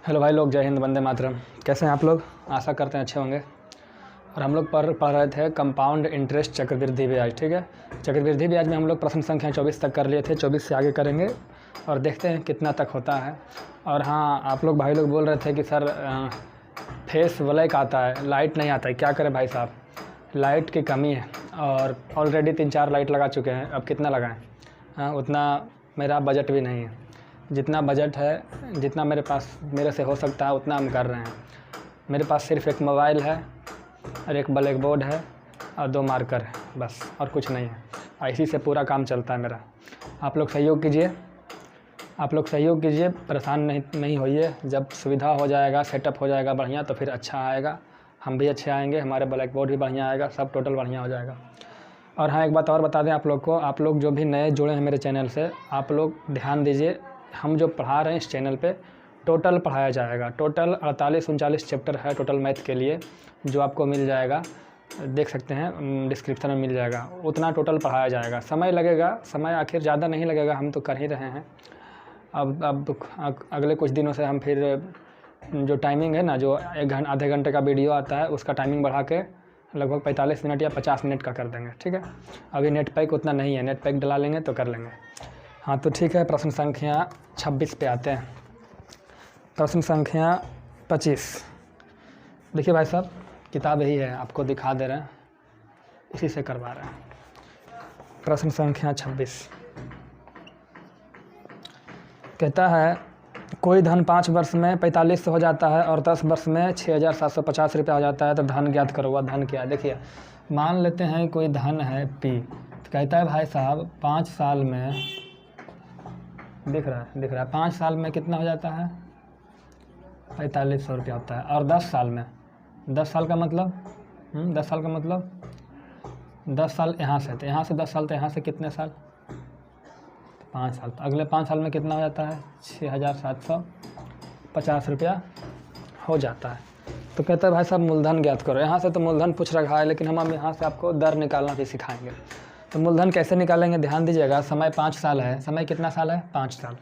Hello भाई लोग, जय हिंद, वंदे मातरम। कैसे हैं आप लोग? आशा करते हैं अच्छे होंगे। और हम लोग पढ़ रहे थे कंपाउंड इंटरेस्ट चक्रवृद्धि ब्याज। ठीक है, चक्रवृद्धि ब्याज में हम लोग प्रश्न संख्या 24 तक कर लिए थे। 24 से आगे करेंगे और देखते हैं कितना तक होता है। और हाँ, आप लोग भाई लोग बोल रहे थे कि सर फेस ब्लैक आता है, लाइट नहीं आता है, क्या करें भाई साहब? लाइट की कमी है और ऑलरेडी 3-4 लाइट लगा चुके हैं, अब कितना लगाएं? हाँ, उतना मेरा बजट भी नहीं है। जितना बजट है, जितना मेरे से हो सकता है उतना हम कर रहे हैं। मेरे पास सिर्फ एक मोबाइल है और एक ब्लैक बोर्ड है और 2 मार्कर है, बस, और कुछ नहीं है। इसी से पूरा काम चलता है मेरा। आप लोग सहयोग कीजिए, परेशान नहीं होइए। जब सुविधा हो जाएगा, सेटअप हो जाएगा बढ़िया, तो फिर अच्छा आएगा, हम भी अच्छे आएंगे, हमारे ब्लैक बोर्ड भी बढ़िया आएगा, सब टोटल बढ़िया हो जाएगा। और हाँ, एक बात और बता दें आप लोग को, आप लोग जो भी नए जुड़े हैं मेरे चैनल से, आप लोग ध्यान दीजिए, हम जो पढ़ा रहे हैं इस चैनल पे टोटल पढ़ाया जाएगा। टोटल 48-39 चैप्टर है टोटल मैथ के लिए, जो आपको मिल जाएगा, देख सकते हैं डिस्क्रिप्शन में मिल जाएगा। उतना टोटल पढ़ाया जाएगा। समय लगेगा, समय आखिर ज़्यादा नहीं लगेगा, हम तो कर ही रहे हैं। अब अगले कुछ दिनों से हम फिर जो टाइमिंग है ना, जो आधे घंटे का वीडियो आता है, उसका टाइमिंग बढ़ा के लगभग 45 मिनट या 50 मिनट का कर देंगे। ठीक है, अभी नेट पैक उतना नहीं है, नेट पैक डला लेंगे तो कर लेंगे। हाँ तो ठीक है, प्रश्न संख्या 26 पे आते हैं। प्रश्न संख्या 25। देखिए भाई साहब, किताब यही है, आपको दिखा दे रहे हैं, इसी से करवा रहे हैं। प्रश्न संख्या 26 कहता है, कोई धन 5 वर्ष में 45 हो जाता है और 10 वर्ष में 6,750 रुपया हो जाता है, तो धन ज्ञात करो। वह धन क्या है? देखिए, मान लेते हैं कोई धन है P, तो कहता है भाई साहब 5 साल में, दिख रहा है 5 साल में कितना हो जाता है? 4500 रुपया होता है। और 10 साल में, 10 साल का मतलब 10 साल यहाँ से, तो यहाँ से 10 साल, तो यहाँ से कितने साल? 5 साल। तो अगले 5 साल में कितना हो जाता है? 6,750 रुपया हो जाता है। तो कहता है भाई साहब मूलधन ज्ञात करो। यहाँ से तो मूलधन पूछ रखा है, लेकिन हम यहाँ से आपको दर निकालना भी सिखाएंगे। तो मूलधन कैसे निकालेंगे, ध्यान दीजिएगा। समय 5 साल है, समय कितना साल है? 5 साल।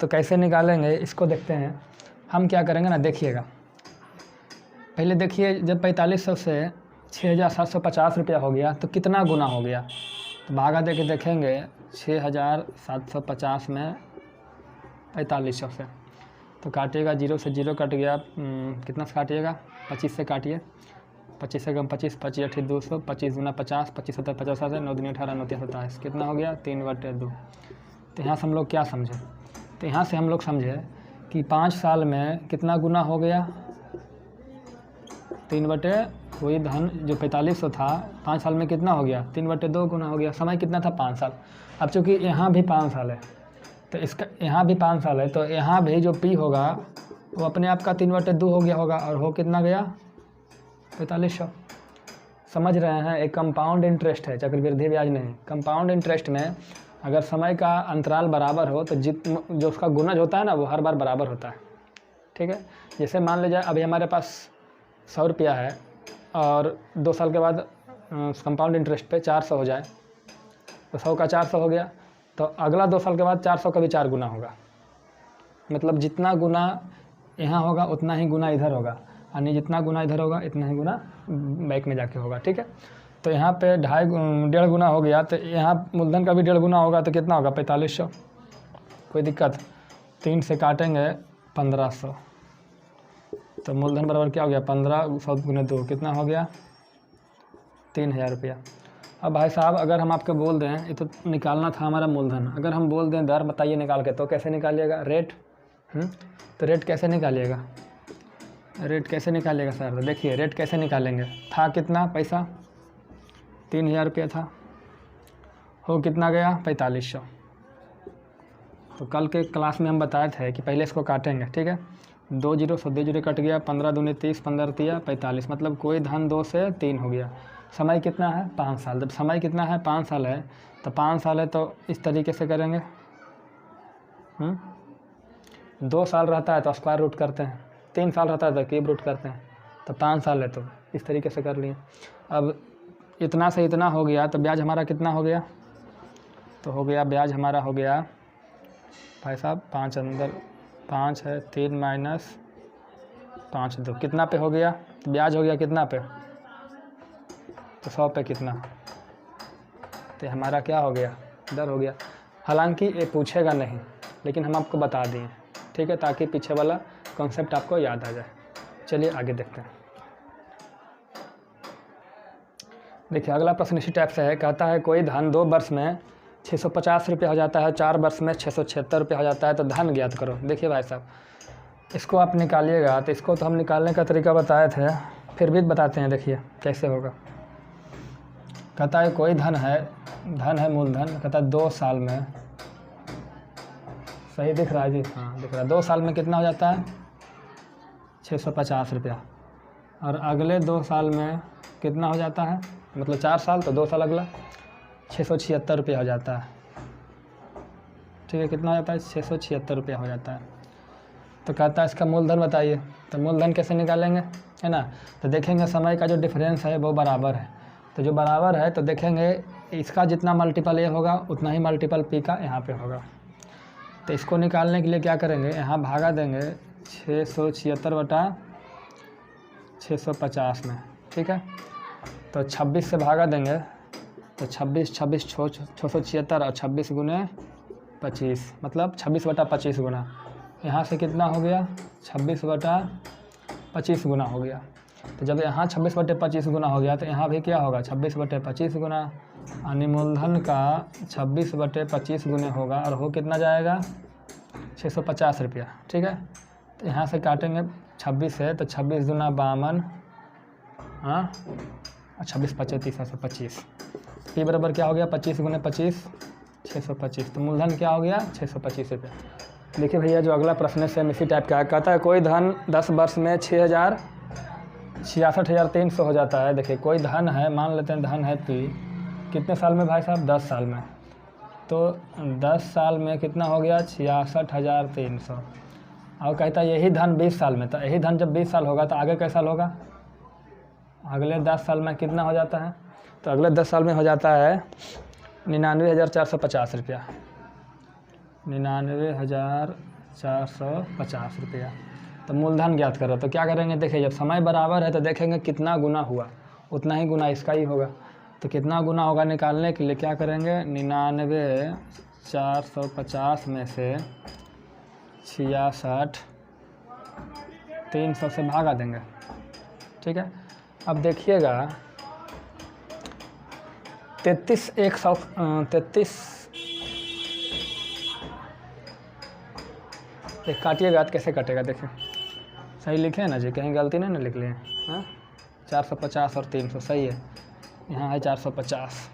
तो कैसे निकालेंगे इसको देखते हैं। हम क्या करेंगे ना, देखिएगा, पहले देखिए, जब 4500 से 6,750 रुपया हो गया तो कितना गुना हो गया? तो भागा दे के देखेंगे, 6,750 में 4500 से, तो काटिएगा, 0 से 0 कट गया। कितना से काटिएगा? 25 से काटिए। 25 से कम 25, 25 8 200, 25 गुना 50, 25 7 50 से 9 दूनी 18, 9 3 27, कितना हो गया? 3/2। तो यहाँ से हम लोग क्या समझे? तो यहाँ से हम लोग समझे कि 5 साल में कितना गुना हो गया? 3/, वही धन जो 4500 था, 5 साल में कितना हो गया? 3/2 गुना हो गया। समय कितना था? 5 साल। अब चूँकि यहाँ भी 5 साल है, तो इसका यहाँ भी 5 साल है, तो यहाँ भी जो P होगा वो अपने आप का 3/2 हो गया होगा, और हो कितना गया? 4500। समझ रहे हैं? एक कंपाउंड इंटरेस्ट है, चक्रवृद्धि ब्याज नहीं। कंपाउंड इंटरेस्ट में अगर समय का अंतराल बराबर हो तो जो उसका गुणज होता है ना, वो हर बार बराबर होता है। ठीक है, जैसे मान लीजिए अभी हमारे पास 100 रुपया है और 2 साल के बाद कंपाउंड इंटरेस्ट पे 400 हो जाए, तो 100 का 400 हो गया, तो अगला 2 साल के बाद 400 का भी 4 गुना होगा। मतलब जितना गुना यहाँ होगा उतना ही गुना इधर होगा, यानी जितना गुना इधर होगा इतना ही गुना बैक में जाके होगा। ठीक है, तो यहाँ पे 1.5 गुना हो गया, तो यहाँ मूलधन का भी 1.5 गुना होगा, तो कितना होगा? 4500। कोई दिक्कत? 3 से काटेंगे 1500, तो मूलधन बराबर क्या हो गया? 1500 गुने 2, कितना हो गया? 3000 रुपया। अब भाई साहब अगर हम आपको बोल दें, ये तो निकालना था हमारा मूलधन, अगर हम बोल दें दर बताइए निकाल के, तो कैसे निकालिएगा? रेट। तो रेट कैसे निकालिएगा? रेट कैसे निकालिएगा सर? तो देखिए, रेट कैसे निकालेंगे? था कितना पैसा? 3000 रुपया था, हो कितना गया? 4500। तो कल के क्लास में हम बताए थे कि पहले इसको काटेंगे। ठीक है, 2 0 से 2 0 कट गया, 15 दूनी 30, 15 तिया 45, मतलब कोई धन 2 से 3 हो गया। समय कितना है? 5 साल। जब समय कितना है? 5 साल है, तो 5 साल है तो इस तरीके से करेंगे। 2 साल रहता है तो स्क्वायर रूट करते हैं, 3 साल रहता है तो क्यूब रूट करते हैं, तो 5 साल है तो इस तरीके से कर लिए। अब इतना से इतना हो गया, तो ब्याज हमारा कितना हो गया? तो हो गया ब्याज हमारा हो गया भाई साहब 5 अंदर 5 है, 3 माइनस 5 2 कितना पे हो गया, ब्याज हो गया कितना पे, तो 100 पे कितना, तो हमारा क्या हो गया, दर हो गया। हालांकि ये पूछेगा नहीं, लेकिन हम आपको बता दिए, ठीक है, ताकि पीछे वाला कॉन्सेप्ट आपको याद आ जाए। चलिए आगे देखते हैं। देखिए अगला प्रश्न इसी टाइप से है, कहता है कोई धन 2 वर्ष में 650 रुपये हो जाता है, 4 वर्ष में 676 रुपये हो जाता है, तो धन ज्ञात करो। देखिए भाई साहब, इसको आप निकालिएगा, तो इसको तो हम निकालने का तरीका बताए थे, फिर भी बताते हैं, देखिए कैसे होगा। कहता है कोई धन है मूलधन, कहता है 2 साल में, सही दिख रहा है जी, हाँ दिख रहा है, 2 साल में कितना हो जाता है 650 रुपया, और अगले 2 साल में कितना हो जाता है, मतलब 4 साल तो 2 साल अगला 676 रुपया हो जाता है, ठीक है, कितना हो जाता है 676 रुपया हो जाता है। तो कहता है इसका मूलधन बताइए, तो मूलधन कैसे निकालेंगे, है ना, तो देखेंगे समय का जो डिफरेंस है वो बराबर है, तो जो बराबर है तो देखेंगे इसका जितना मल्टीपल ए होगा उतना ही मल्टीपल पी का यहाँ पे होगा। तो इसको निकालने के लिए क्या करेंगे, यहाँ भागा देंगे 676 बटा 650 में, ठीक है, तो 26 से भागा देंगे, तो 26 676 और 26 गुने 25, मतलब 26 बटा 25 गुना, यहाँ से कितना हो गया 26 बटा 25 गुना हो गया। तो जब यहाँ 26 बटे 25 गुना हो गया, तो यहाँ भी क्या होगा 26 बटे 25 गुना, यानी मूलधन का 26 बटे 25 गुने होगा, और हो कितना जाएगा 650 रुपया, ठीक है। तो यहाँ से काटेंगे 26 से, तो 26 दूना 52, हाँ, 26 25 325, पी बराबर क्या हो गया 25 गुने 25 625, तो मूलधन क्या हो गया 625 रुपये। देखिए भैया जो अगला प्रश्न है सेम इसी टाइप का है, कहता है कोई धन 10 वर्ष में 66,300 हो जाता है। देखिए कोई धन है, मान लेते हैं धन है पी, कितने साल में भाई साहब 10 साल में, तो 10 साल में कितना हो गया 66,300, और कहता है यही धन 20 साल में, तो यही धन जब 20 साल होगा तो आगे कैसा साल होगा, अगले 10 साल में कितना हो जाता है, तो अगले 10 साल में हो जाता है 99,450 रुपया, 99,450 रुपया। तो मूलधन ज्ञात करो, तो क्या करेंगे, देखिए जब समय बराबर है तो देखेंगे कितना गुना हुआ उतना ही गुना इसका ही होगा, तो कितना गुना होगा निकालने के लिए क्या करेंगे 99,450 में से 66,300 से भागा देंगे, ठीक है। अब देखिएगा 33 एक काटिएगा तो कैसे कटेगा, देखिए सही लिखे हैं ना जी, कहीं गलती नहीं ना लिख लिए, हाँ 450 और 300 सही है, यहाँ है 450,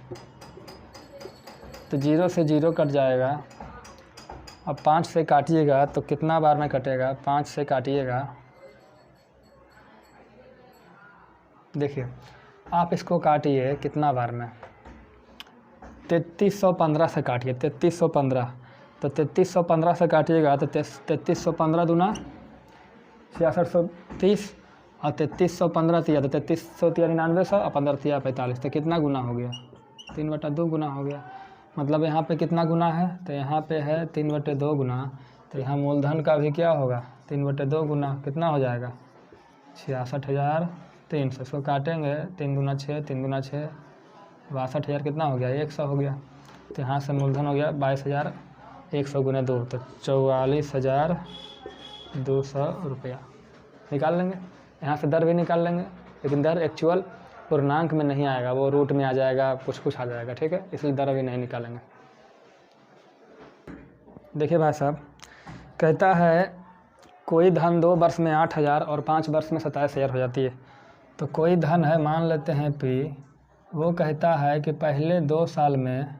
तो 0 से 0 कट जाएगा। अब 5 से काटिएगा तो कितना बार में कटेगा, 5 से काटिएगा, देखिए आप इसको काटिए कितना बार में, 3315 से काटिए, 3315, तो 3315 से काटिएगा तो 3315 दूना 6630, और 3315 तिया तो 3399 और 15 तिया 45, तो कितना गुना हो गया 3/2 गुना हो गया। मतलब यहाँ पे कितना गुना है, तो यहाँ पे है 3/2 गुना, तो यहाँ मूलधन का भी क्या होगा 3/2 गुना, कितना हो जाएगा 66,300। इसको काटेंगे 3 दूना 6, 3 दूना 6, 62,000 कितना हो गया 100 हो गया। तो यहाँ से मूलधन हो गया 22,100 गुना 2, तो 44,200 रुपया निकाल लेंगे। यहाँ से दर भी निकाल लेंगे, लेकिन दर एक्चुअल पूर्णांक में नहीं आएगा, वो रूट में आ जाएगा, कुछ आ जाएगा, ठीक है, इसलिए दर अभी नहीं निकालेंगे। देखिए भाई साहब, कहता है कोई धन 2 वर्ष में 8,000 और 5 वर्ष में 27,000 हो जाती है। तो कोई धन है, मान लेते हैं पी, वो कहता है कि पहले 2 साल में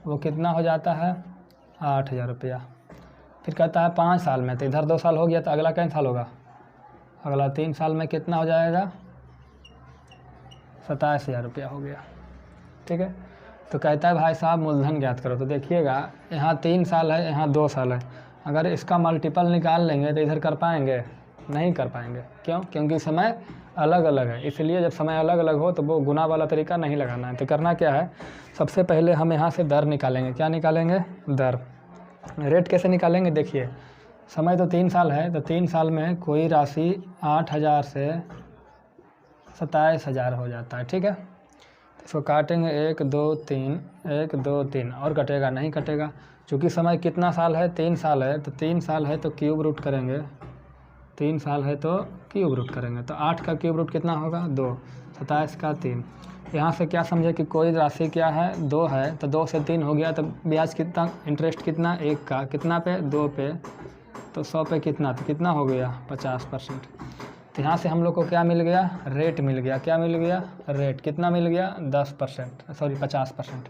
वो कितना हो जाता है 8,000 रुपया, फिर कहता है 5 साल में, तो इधर 2 साल हो गया, तो अगला कैसा साल होगा, अगला 3 साल में कितना हो जाएगा 27,000 रुपया हो गया, ठीक है। तो कहता है भाई साहब मूलधन ज्ञात करो। तो देखिएगा यहाँ 3 साल है, यहाँ 2 साल है, अगर इसका मल्टीपल निकाल लेंगे तो इधर कर पाएंगे, नहीं कर पाएंगे। क्यों? क्योंकि समय अलग अलग है, इसलिए जब समय अलग अलग हो तो वो गुना वाला तरीका नहीं लगाना है। तो करना क्या है, सबसे पहले हम यहाँ से दर निकालेंगे। क्या निकालेंगे? दर। रेट कैसे निकालेंगे? देखिए समय तो 3 साल है, तो 3 साल में कोई राशि 8,000 से 27,000 हो जाता है। ठीक है, तो इसको काटेंगे 1 2 3 1 2 3 और कटेगा नहीं, कटेगा क्योंकि समय कितना साल है, 3 साल है, तो 3 साल है तो क्यूब रूट करेंगे, 3 साल है तो क्यूब रूट करेंगे, तो 8 का क्यूब रूट कितना होगा 2, 27 का 3। यहाँ से क्या समझे कि कोई राशि क्या है 2 है, तो 2 से 3 हो गया, तो ब्याज कितना, इंटरेस्ट कितना 1 का, कितना पे 2 पे, तो 100 पे कितना, तो कितना हो गया 50%। तो यहाँ से हम लोग को क्या मिल गया, रेट मिल गया, क्या मिल गया, रेट कितना मिल गया 10%, सॉरी 50%।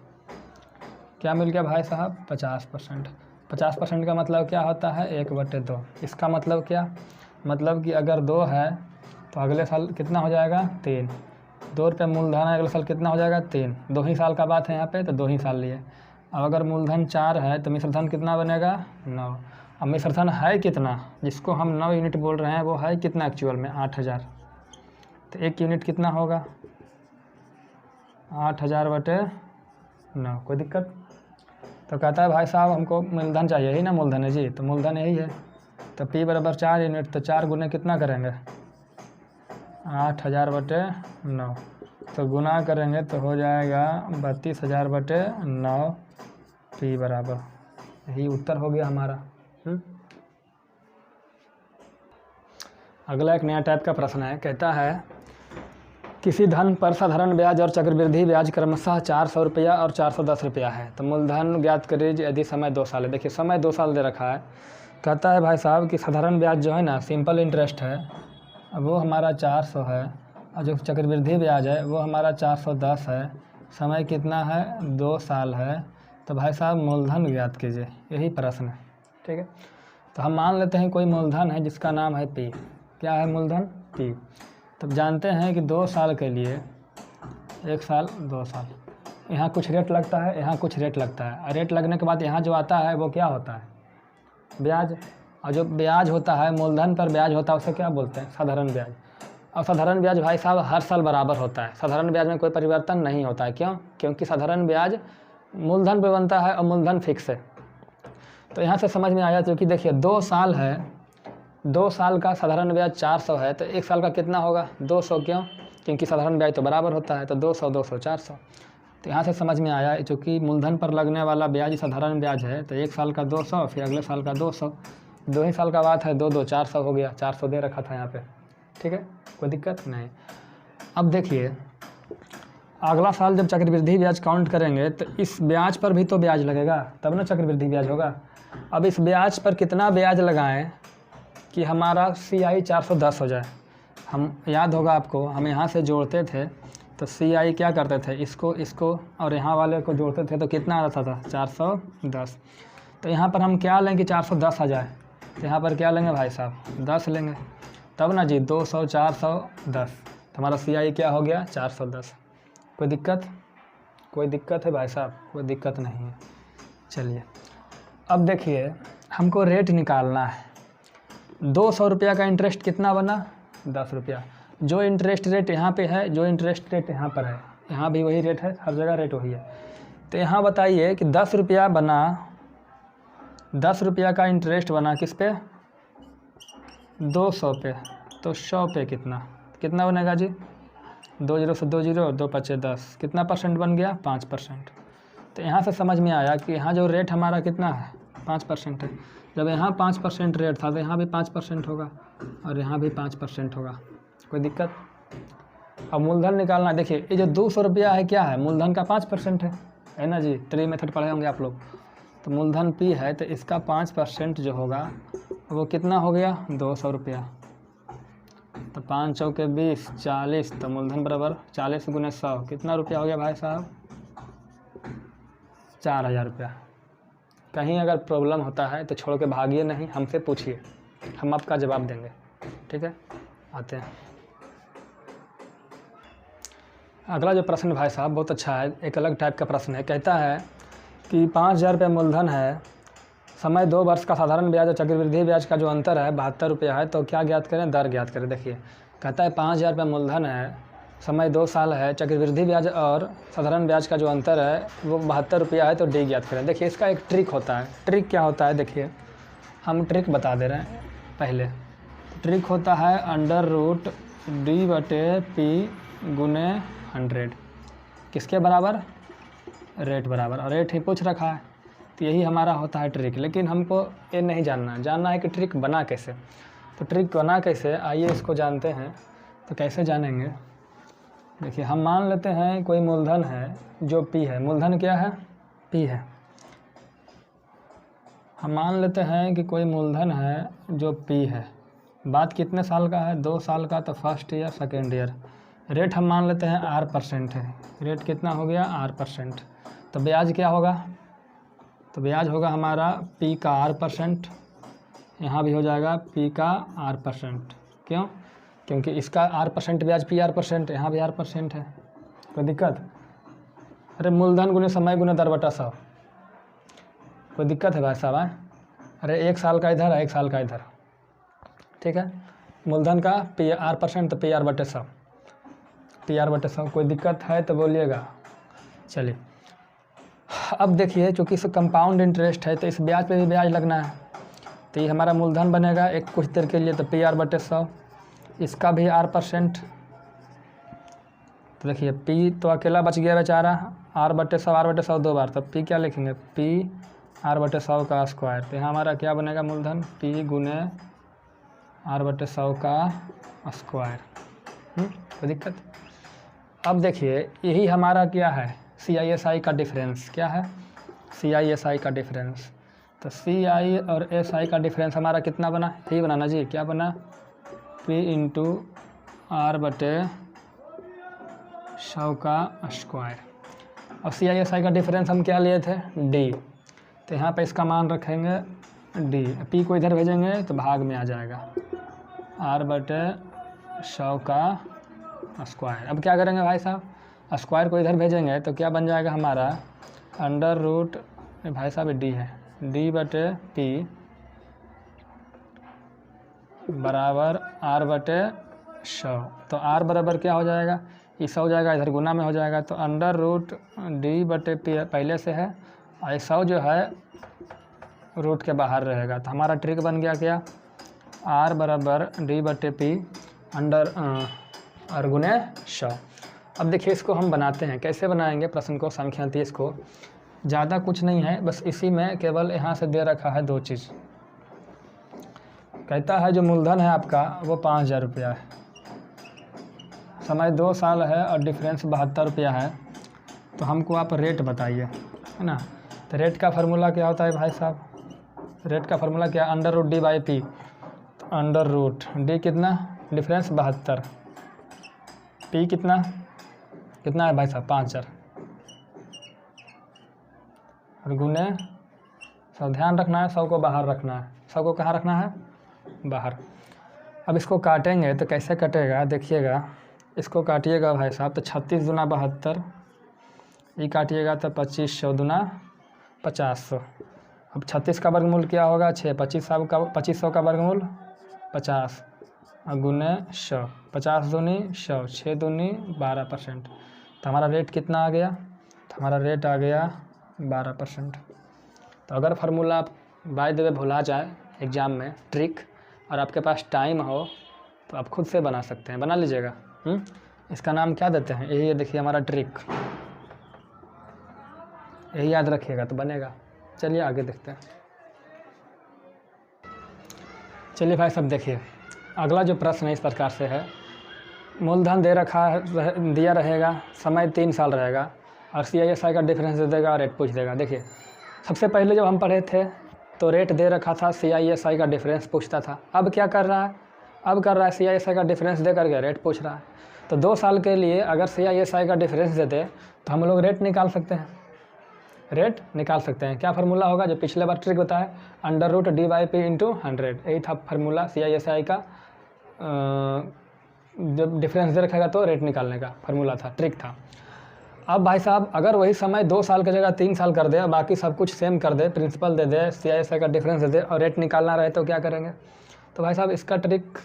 क्या मिल गया भाई साहब 50%। 50% का मतलब क्या होता है 1/2। इसका मतलब क्या, मतलब कि अगर 2 है तो अगले साल कितना हो जाएगा 3, 2 रुपये मूलधन है, अगले साल कितना हो जाएगा 3, 2 ही साल का बात है यहाँ पे, तो 2 ही साल लिए। अब अगर मूलधन 4 है तो मिश्रधन कितना बनेगा 9। अब मिश्रधन है कितना, जिसको हम 9 यूनिट बोल रहे हैं वो है कितना एक्चुअल में 8,000, तो 1 यूनिट कितना होगा 8,000/9। कोई दिक्कत, तो कहता है भाई साहब हमको मूलधन चाहिए ही ना, मूलधन है जी, तो मूलधन यही है, तो P बराबर 4 यूनिट, तो 4 गुने कितना करेंगे 8,000/9, तो गुना करेंगे तो हो जाएगा 32,000/9 P बराबर, यही उत्तर हो गया हमारा। अगला एक नया टाइप का प्रश्न है, कहता है किसी धन पर साधारण ब्याज और चक्रवृद्धि ब्याज क्रमशः 400 रुपया और 410 रुपया है, तो मूलधन ज्ञात करिए यदि समय 2 साल है। देखिए समय 2 साल दे रखा है, कहता है भाई साहब कि साधारण ब्याज जो है ना सिंपल इंटरेस्ट है, वो हमारा 400 है, और जो चक्रवृद्धि ब्याज है वो हमारा 410 है, समय कितना है 2 साल है, तो भाई साहब मूलधन ज्ञात कीजिए, यही प्रश्न है। ठीक है, तो हम मान लेते हैं कोई मूलधन है जिसका नाम है P। क्या है मूलधन P। तब जानते हैं कि 2 साल के लिए 1 साल 2 साल, यहाँ कुछ रेट लगता है, यहाँ कुछ रेट लगता है, और रेट लगने के बाद यहाँ जो आता है वो क्या होता है ब्याज, और जो ब्याज होता है मूलधन पर ब्याज होता है उसे क्या बोलते हैं साधारण ब्याज। और साधारण ब्याज भाई साहब हर साल बराबर होता है, साधारण ब्याज में कोई परिवर्तन नहीं होता है। क्यों, क्योंकि साधारण ब्याज मूलधन पर बनता है और मूलधन फिक्स है। तो यहाँ से समझ में आया, क्योंकि देखिए 2 साल है, 2 साल का साधारण ब्याज 400 है, तो 1 साल का कितना होगा 200। क्यों, क्योंकि साधारण ब्याज तो बराबर होता है, तो 200 200 400। तो यहाँ से समझ में आया, चूँकि मूलधन पर लगने वाला ब्याज साधारण ब्याज है, तो 1 साल का 200, फिर अगले साल का 200, 2 ही साल का बात है, 2 2 400 हो गया, 400 दे रखा था यहाँ पे। ठीक है, कोई दिक्कत नहीं। अब देखिए अगला साल जब चक्रवृद्धि ब्याज काउंट करेंगे तो इस ब्याज पर भी तो ब्याज लगेगा, तब ना चक्रवृद्धि ब्याज होगा। अब इस ब्याज पर कितना ब्याज लगाएं कि हमारा CI 410 हो जाए। हम याद होगा आपको, हम यहाँ से जोड़ते थे तो CI क्या करते थे, इसको और यहाँ वाले को जोड़ते थे तो कितना आता था 410। तो यहाँ पर हम क्या लें कि 410 आ जाए, तो यहाँ पर क्या लेंगे भाई साहब 10 लेंगे, तब ना जी 200 410, तो हमारा CI क्या हो गया 410। कोई दिक्कत, कोई दिक्कत है भाई साहब, कोई दिक्कत नहीं है। चलिए अब देखिए हमको रेट निकालना है। 200 रुपया का इंटरेस्ट कितना बना 10 रुपया, जो इंटरेस्ट रेट यहाँ पे है, जो इंटरेस्ट रेट यहाँ पर है, यहाँ भी वही रेट है, हर जगह रेट वही है। तो यहाँ बताइए कि 10 रुपया बना, 10 रुपया का इंटरेस्ट बना किस पे 200 पे, तो 100 पे कितना बनेगा जी 2 0 से 2 0 2 5 10, कितना परसेंट बन गया 5%। तो यहाँ से समझ में आया कि यहाँ जो रेट हमारा कितना है 5% है। जब यहाँ 5% रेट था तो यहाँ भी 5% होगा और यहाँ भी 5% होगा। कोई दिक्कत। अब मूलधन निकालना, देखिए ये जो 200 रुपया है क्या है मूलधन का 5% है ना जी, ट्री मेथड पढ़े होंगे आप लोग। तो मूलधन P है तो इसका 5% जो होगा वो कितना हो गया 200 रुपया। तो 5 चौके 20 40, तो मूलधन बराबर 40 गुने 100 कितना रुपया हो गया भाई साहब 4,000 रुपया। कहीं अगर प्रॉब्लम होता है तो छोड़ के भागिए नहीं, हमसे पूछिए, हम आपका जवाब देंगे। ठीक है, आते हैं अगला जो प्रश्न भाई साहब बहुत अच्छा है, एक अलग टाइप का प्रश्न है। कहता है कि 5,000 रुपये मूलधन है, समय 2 वर्ष का साधारण ब्याज और चक्रवृद्धि ब्याज का जो अंतर है 72 रुपया है, तो क्या ज्ञात करें, दर ज्ञात करें। देखिए कहता है 5,000 रुपये मूलधन है, समय 2 साल है, चक्रवृद्धि ब्याज और साधारण ब्याज का जो अंतर है वो 72 रुपया है, तो डी ज्ञात करें। देखिए इसका एक ट्रिक होता है। ट्रिक क्या होता है देखिए, हम ट्रिक बता दे रहे हैं पहले। ट्रिक होता है √d/p गुने 100 किसके बराबर, रेट बराबर, और रेट ही पूछ रखा है, तो यही हमारा होता है ट्रिक। लेकिन हमको ये नहीं जानना है कि ट्रिक बना कैसे। तो ट्रिक बना कैसे, आइए इसको जानते हैं। तो कैसे जानेंगे, देखिए हम मान लेते हैं कोई मूलधन है जो P है। मूलधन क्या है, P है। हम मान लेते हैं कि कोई मूलधन है जो P है। बात कितने साल का है, 2 साल का, तो first year second year. Rate हम मान लेते हैं R% है। रेट कितना हो गया, R%। तो ब्याज क्या होगा, तो ब्याज होगा हमारा P का R%, यहाँ भी हो जाएगा P का R%। क्यों, क्योंकि इसका R% ब्याज P R%, यहाँ भी R% है। कोई दिक्कत, अरे मूलधन गुने समय गुने दर/100, कोई दिक्कत है भाई साहब है? अरे 1 साल का इधर है, 1 साल का इधर, ठीक है। मूलधन का P R%, तो PR/100, PR/100। कोई दिक्कत है तो बोलिएगा। चलिए अब देखिए, चूँकि इस कंपाउंड इंटरेस्ट है तो इस ब्याज पे भी ब्याज लगना है, तो ये हमारा मूलधन बनेगा एक कुछ देर के लिए, तो PR/100। इसका भी R%। तो देखिए P तो अकेला बच गया बेचारा, R/100 2 बार, तो P क्या लिखेंगे, PR/100 का स्क्वायर। तो यहाँ हमारा क्या बनेगा, मूलधन P गुने R/100 का स्क्वायर। कोई दिक्कत। अब देखिए यही हमारा क्या है, CISI का डिफरेंस। क्या है, CISI का डिफरेंस। तो CI और SI का डिफरेंस हमारा कितना बना, यही बनाना जी, क्या बना, P × R/100 का स्क्वायर। और CISI का डिफरेंस हम क्या लिए थे, D। तो यहाँ पे इसका मान रखेंगे D। P को इधर भेजेंगे तो भाग में आ जाएगा R/100 का स्क्वायर। अब क्या करेंगे भाई साहब, स्क्वायर को इधर भेजेंगे तो क्या बन जाएगा हमारा √, भाई साहब D है, D/P बराबर R/100। तो R बराबर क्या हो जाएगा, इस हो जाएगा, इधर गुना में हो जाएगा, तो √D/P पहले से है, और 100 जो है रूट के बाहर रहेगा। तो हमारा ट्रिक बन गया क्या, R बराबर D/P और गुने 100। अब देखिए इसको हम बनाते हैं, कैसे बनाएंगे प्रश्न को, संख्या 30 को। ज़्यादा कुछ नहीं है, बस इसी में केवल यहाँ से दे रखा है 2 चीज़। कहता है जो मूलधन है आपका वो 5000 रुपया है, समय 2 साल है और डिफरेंस 72 रुपया है। तो हमको आप रेट बताइए, है ना। तो रेट का फार्मूला क्या होता है भाई साहब, रेट का फार्मूला क्या, √D/P। तो √D कितना, डिफरेंस 72, P कितना है भाई साहब 5000, और गुने 100। ध्यान रखना है 100 को बाहर रखना है, 100 को कहाँ रखना है, बाहर। अब इसको काटेंगे तो कैसे कटेगा, देखिएगा इसको काटिएगा भाई साहब, तो 36 दूना 72, ये काटिएगा तो 2500 दूना 50। अब 36 का वर्गमूल क्या होगा, 6, 2500 का वर्गमूल 50, और गुने 100, 50 दूनी 100, 6 दूनी 12%। तो हमारा रेट कितना आ गया, तो हमारा रेट आ गया 12%। तो अगर फार्मूला आप बाय द वे भुला जाए एग्ज़ाम में ट्रिक, और आपके पास टाइम हो तो आप खुद से बना सकते हैं, बना लीजिएगा। इसका नाम क्या देते हैं, यही देखिए हमारा ट्रिक, यही याद रखिएगा तो बनेगा। चलिए आगे देखते हैं। चलिए भाई सब देखिए, अगला जो प्रश्न है इस प्रकार से है, मूलधन दे रखा है, दिया रहेगा, समय 3 साल रहेगा, और CISI का डिफरेंस दे देगा, रेट पूछ देगा। देखिए सबसे पहले जब हम पढ़े थे तो रेट दे रखा था, CISI का डिफरेंस पूछता था। अब क्या कर रहा है, अब कर रहा है CISI का डिफरेंस दे करके रेट पूछ रहा है। तो 2 साल के लिए अगर CISI का डिफरेंस दे दे तो हम लोग रेट निकाल सकते हैं, रेट निकाल सकते हैं। क्या फार्मूला होगा, जो पिछले बार ट्रिक बताया, √D/P × 100, यही था फार्मूला CISI का। जब डिफरेंस दे रखेगा तो रेट निकालने का फार्मूला था, ट्रिक था। अब भाई साहब अगर वही समय 2 साल की जगह 3 साल कर दे और बाकी सब कुछ सेम कर दे, प्रिंसिपल दे दे, CISI का डिफरेंस दे दे, और रेट निकालना रहे तो क्या करेंगे। तो भाई साहब इसका ट्रिक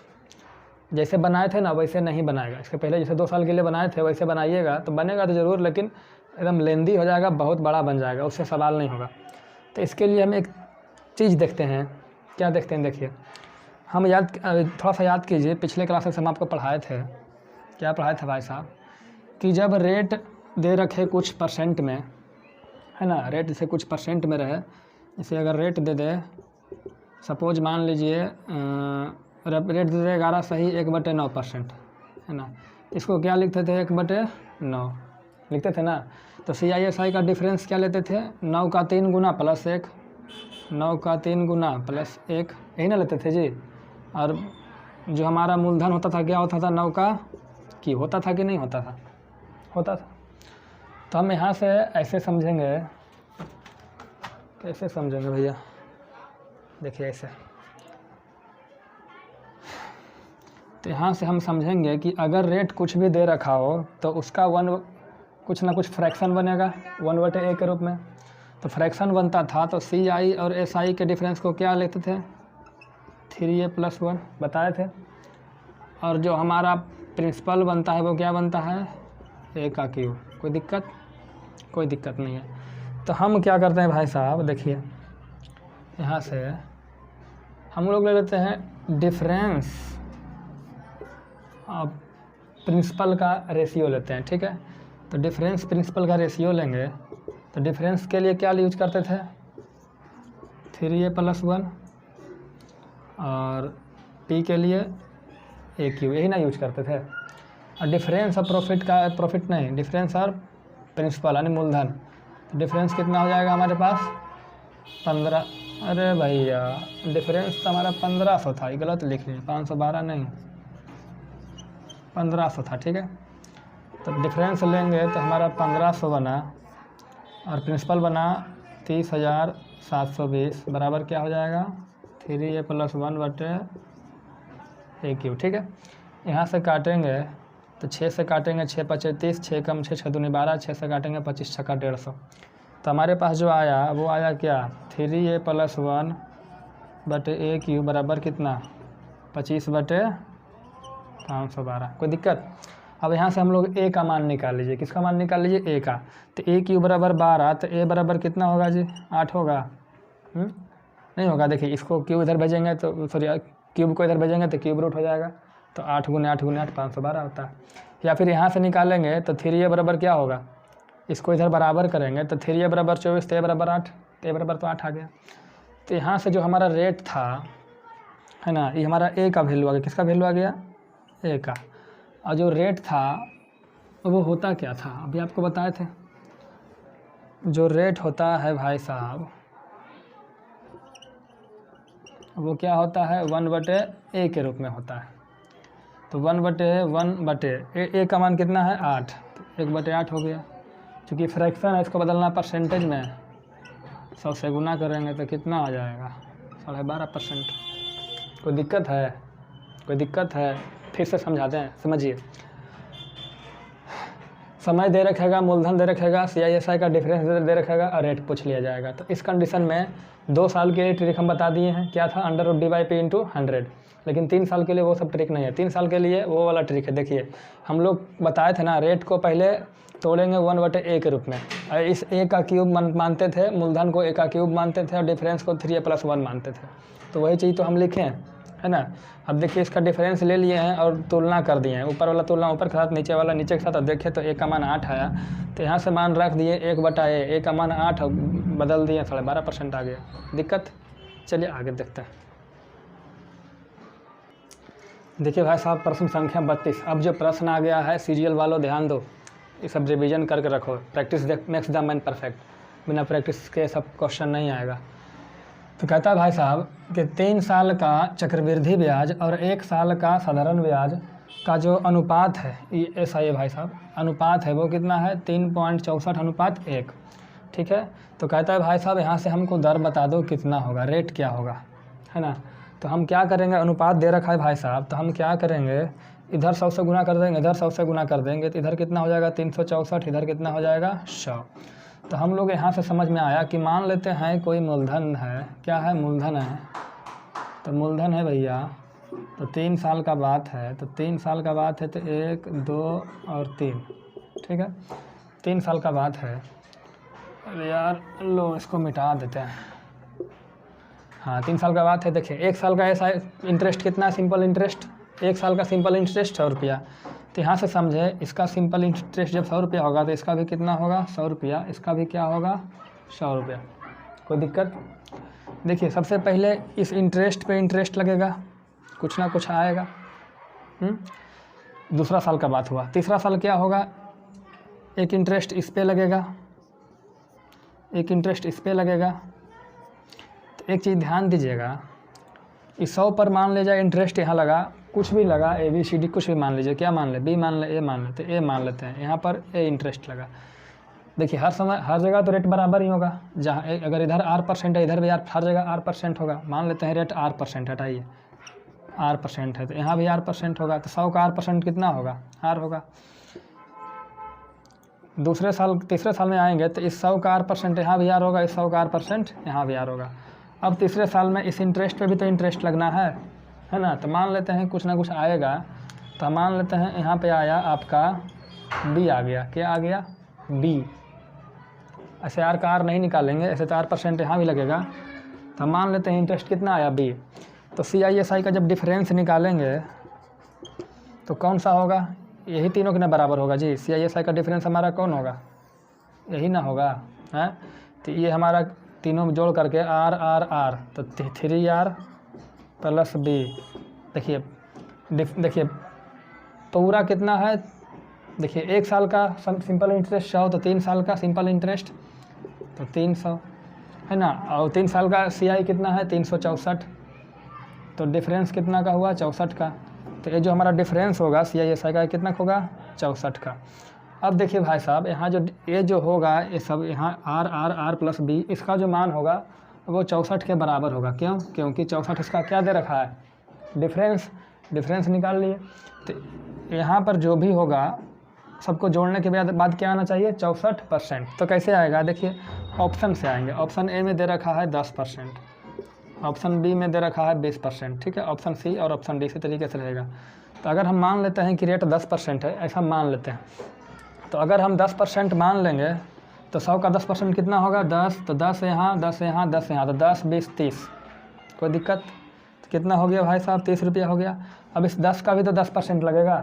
जैसे बनाए थे ना वैसे नहीं बनाएगा, इसके पहले जैसे 2 साल के लिए बनाए थे वैसे बनाइएगा तो बनेगा तो ज़रूर, लेकिन एकदम लेंदी हो जाएगा, बहुत बड़ा बन जाएगा, उससे सवाल नहीं होगा। तो इसके लिए हम एक चीज़ देखते हैं क्या देखते हैं, देखिए हम थोड़ा सा याद कीजिए, पिछले क्लासेस हम आपको पढ़ाए थे, क्या पढ़ाए थे भाई साहब, कि जब रेट दे रखे कुछ परसेंट में, है ना, रेट जैसे कुछ परसेंट में रहे, जैसे अगर रेट दे दे, सपोज मान लीजिए रेट दे दे 11 सही 1/9%, है ना, इसको क्या लिखते थे, 1/9 लिखते थे ना। तो CISI का डिफरेंस क्या लेते थे, 9 का 3 गुना प्लस 1, 9 का 3 गुना प्लस 1, यही ना लेते थे जी। और जो हमारा मूलधन होता था क्या होता था, 9 का क्यूब होता था कि नहीं होता था, होता था। तो हम यहाँ से ऐसे समझेंगे, कैसे समझेंगे भैया, देखिए ऐसे, तो यहाँ से हम समझेंगे कि अगर रेट कुछ भी दे रखा हो तो उसका कुछ ना कुछ फ्रैक्शन बनेगा 1/a के रूप में। तो फ्रैक्शन बनता था तो CI और SI के डिफरेंस को क्या लेते थे, 3a + 1 बताए थे। और जो हमारा प्रिंसिपल बनता है वो क्या बनता है, a का क्यूब। कोई दिक्कत, कोई दिक्कत नहीं है। तो हम क्या करते हैं भाई साहब, देखिए यहाँ से हम लोग ले लेते हैं डिफरेंस प्रिंसिपल का रेशियो लेते हैं, ठीक है। तो डिफरेंस प्रिंसिपल का रेशियो लेंगे, तो डिफरेंस के लिए क्या यूज करते थे, 3a + 1, और P के लिए a क्यूब, यही ना यूज करते थे। और डिफरेंस और प्रॉफिट नहीं, डिफरेंस और प्रिंसिपल यानी मूलधन, तो डिफरेंस कितना हो जाएगा हमारे पास, 15। अरे भैया डिफरेंस तो हमारा 1500 था, ये गलत लिख लीजिए, 512 नहीं, 1500 था, ठीक है। तो डिफरेंस लेंगे तो हमारा 1500 बना और प्रिंसिपल बना 30,720, बराबर क्या हो जाएगा, 3a + 1/a क्यूब, ठीक है। यहाँ से काटेंगे तो 6 से काटेंगे, 6 × 5 = 30, 6 कम 6 × 2 = 12, 6 से काटेंगे 25 × 6 = 150। तो हमारे पास जो आया वो आया क्या, 3a + 1/a क्यूब बराबर कितना, 25/512। कोई दिक्कत। अब यहाँ से हम लोग a का मान निकाल लीजिए, किसका मान निकाल लीजिए, a का। तो a क्यूब बराबर 12, तो a बराबर कितना होगा जी, 8 होगा, नहीं होगा। देखिए इसको क्यूब इधर भेजेंगे तो सॉरी क्यूब को इधर भेजेंगे तो क्यूब रूट हो जाएगा, तो 8 × 8 × 8 512 होता है। या फिर यहाँ से निकालेंगे तो 3a बराबर क्या होगा, इसको इधर बराबर करेंगे तो 3a बराबर 24, तो a बराबर 8, तो a बराबर तो 8 आ गया। तो यहाँ से जो हमारा रेट था, है ना, ये हमारा a का वैल्यू आ गया, किसका वैल्यू आ गया, a का। और जो रेट था वो होता क्या था, अभी आपको बताए थे, जो रेट होता है भाई साहब वो क्या होता है, 1/a के रूप में होता है। तो 1/a का मान कितना है, 8, तो 1/8 हो गया। क्योंकि फ्रैक्शन है, इसको बदलना परसेंटेज में, 100 से गुना करेंगे तो कितना आ जाएगा, 12.5%। कोई दिक्कत है, कोई दिक्कत है, फिर से समझाते हैं, समझिए। समय दे रखेगा, मूलधन दे रखेगा, CISI का डिफरेंस दे रखेगा और रेट पूछ लिया जाएगा। तो इस कंडीशन में 2 साल के लिए ट्रिक हम बता दिए हैं, क्या था, √d/p × 100। लेकिन 3 साल के लिए वो सब ट्रिक नहीं है, 3 साल के लिए वो वाला ट्रिक है। देखिए हम लोग बताए थे ना, रेट को पहले तोड़ेंगे 1/a के रूप में, और इस a का क्यूब मानते थे, मूलधन को a का क्यूब मानते थे और डिफरेंस को 3a + 1 मानते थे। तो वही चीज़ तो हम लिखे हैं, है ना। अब देखिए इसका डिफरेंस ले लिए हैं और तुलना कर दिए हैं, ऊपर वाला तुलना ऊपर के साथ, नीचे वाला नीचे के साथ। अब देखिए तो a का मान 8 आया, तो यहाँ से मान रख दिए 1/a, a का मान 8 बदल दिए, 12.5% आ गया। दिक्कत, चलिए आगे देखते हैं। देखिए भाई साहब प्रश्न संख्या 32। अब जो प्रश्न आ गया है, सीरियल वालों ध्यान दो, ये सब रिवीजन करके रखो, practice makes the man perfect, बिना प्रैक्टिस के सब क्वेश्चन नहीं आएगा। तो कहता है भाई साहब कि 3 साल का चक्रवृद्धि ब्याज और 1 साल का साधारण ब्याज का जो अनुपात है, ये ऐसा है भाई साहब, अनुपात है वो कितना है, 3.64:1, ठीक है। तो कहता है भाई साहब यहाँ से हमको दर बता दो कितना होगा, रेट क्या होगा, है ना। तो हम क्या करेंगे, अनुपात दे रखा है भाई साहब, तो हम क्या करेंगे, इधर 100 से गुना कर देंगे, इधर 100 से गुना कर देंगे, तो इधर कितना हो जाएगा 364, इधर कितना हो जाएगा 100। तो हम लोग यहाँ से समझ में आया कि मान लेते हैं कोई मूलधन है, क्या है, मूलधन है। तो मूलधन है भैया, तो 3 साल का बात है, तो 3 साल का बात है, तो 1 2 और 3, ठीक है, 3 साल का बात है। अरे यार लो इसको मिटा देते हैं, हाँ 3 साल का बात है। देखिए 1 साल का ऐसा इंटरेस्ट कितना है, सिंपल इंटरेस्ट 1 साल का सिंपल इंटरेस्ट 100 रुपया। तो यहाँ से समझे इसका सिंपल इंटरेस्ट जब 100 रुपया होगा तो इसका भी कितना होगा 100 रुपया, इसका भी क्या होगा 100 रुपया। कोई दिक्कत? देखिए सबसे पहले इस इंटरेस्ट पे इंटरेस्ट लगेगा, कुछ ना कुछ आएगा। दूसरा साल का बात हुआ। तीसरा साल क्या होगा, एक इंटरेस्ट इस पे लगेगा, एक इंटरेस्ट इस पे लगेगा। तो एक चीज़ ध्यान दीजिएगा, इस 100 पर मान लीजिए इंटरेस्ट यहाँ लगा, कुछ भी लगा ABCD कुछ भी मान लीजिए, क्या मान ले, B मान ले, A मान ले, तो A मान लेते हैं, यहाँ पर A इंटरेस्ट लगा। देखिए हर समय हर जगह तो रेट बराबर ही होगा, जहाँ अगर इधर R% है इधर भी हर जगह R% होगा। मान लेते हैं रेट R% हटाइए, R% है तो यहाँ भी R% होगा, तो 100 का R% कितना होगा, R होगा। तीसरे साल में आएंगे तो इस 100 का R% यहाँ भी R होगा, इस 100 का R% यहाँ भी R होगा। अब तीसरे साल में इस इंटरेस्ट पे भी तो इंटरेस्ट लगना है ना। तो मान लेते हैं कुछ ना कुछ आएगा, तो मान लेते हैं यहाँ पे आया आपका B आ गया, क्या आ गया B। ऐसे R का R नहीं निकालेंगे, ऐसे तो R% यहाँ भी लगेगा। तो मान लेते हैं इंटरेस्ट कितना आया B। तो CISI का जब डिफरेंस निकालेंगे तो कौन सा होगा, यही तीनों के ना बराबर होगा जी। CISI का डिफरेंस हमारा कौन होगा, यही ना होगा है। तो ये हमारा तीनों जोड़ करके R तो 3R प्लस B। देखिए पूरा कितना है, देखिए 1 साल का सिंपल इंटरेस्ट 100, तो 3 साल का सिंपल इंटरेस्ट तो 300 है ना। और 3 साल का CI कितना है 364, तो डिफरेंस कितना का हुआ 64 का। तो ये जो हमारा डिफरेंस होगा CISI का कितना होगा 64 का। अब देखिए भाई साहब यहाँ ये जो होगा ये सब यहाँ R प्लस B, इसका जो मान होगा वो 64 के बराबर होगा। क्यों? क्योंकि 64 इसका क्या दे रखा है, डिफरेंस निकाल लिए। तो यहाँ पर जो भी होगा सबको जोड़ने के बाद क्या आना चाहिए 64%। तो कैसे आएगा, देखिए ऑप्शन से आएंगे। ऑप्शन A में दे रखा है 10%, ऑप्शन B में दे रखा है 20%, ठीक है। ऑप्शन C और ऑप्शन D इसी तरीके से रहेगा। तो अगर हम मान लेते हैं कि रेट 10% है, ऐसा मान लेते हैं, तो अगर हम 10% मान लेंगे तो 100 का 10% कितना होगा 10, तो 10 यहाँ 10 यहाँ 10 यहाँ, तो 10 20 30। कोई दिक्कत? तो कितना हो गया भाई साहब 30 रुपया हो गया। अब इस 10 का भी तो 10% लगेगा,